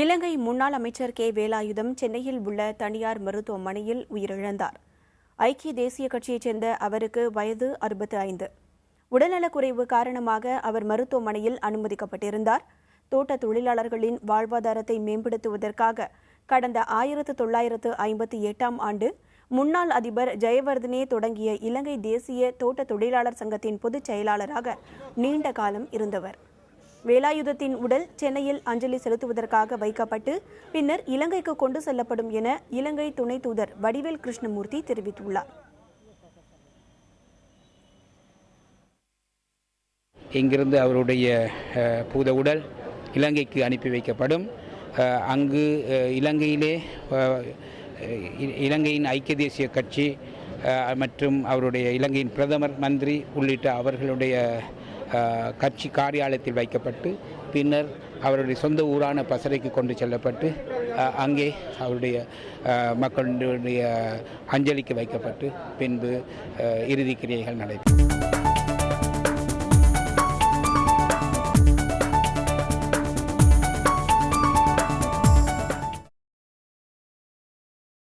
இலங்கை முன்னாள் அமைச்சர் கே வேலாயுதம் சென்னையில் உள்ள தனியார் மருத்துவமனையில் உயிரிழந்தார். ஐக்கிய தேசிய கட்சியைச் சேர்ந்த அவருக்கு வயது 65. உடல்நலக்குறைவு காரணமாக அவர் மருத்துவமனையில் அனுமதிக்கப்பட்டிருந்தார். தோட்ட தொழிலாளர்களின் வாழ்வாதாரத்தை மேம்படுத்துவதற்காக கடந்த 1958ஆம் ஆண்டு முன்னாள் அதிபர் ஜெயவர்தனே தொடங்கிய இலங்கை தேசிய தோட்ட தொழிலாளர் சங்கத்தின் பொதுச் செயலாளராக நீண்ட காலம் இருந்தவர். வேலாயுதத்தின் உடல் சென்னையில் அஞ்சலி செலுத்துவதற்காக வைக்கப்பட்டு பின்னர் இலங்கைக்கு கொண்டு செல்லப்படும் என இலங்கை துணை தூதர் வடிவேல் கிருஷ்ணமூர்த்தி தெரிவித்துள்ளார். இங்கிருந்து அவருடைய பூத உடல் இலங்கைக்கு அனுப்பி வைக்கப்படும். அங்கு இலங்கையிலே இலங்கையின் ஐக்கிய தேசிய கட்சி மற்றும் அவருடைய இலங்கையின் பிரதமர், மந்திரி உள்ளிட்ட அவர்களுடைய கட்சி காரியாலயத்தில் வைக்கப்பட்டு பின்னர் அவருடைய சொந்த ஊரான பசறைக்கு கொண்டு செல்லப்பட்டு அங்கே அவருடைய மக்களுடைய அஞ்சலிக்கு வைக்கப்பட்டு பின்பு இறுதி கிரியைகள் நடைபெறும்.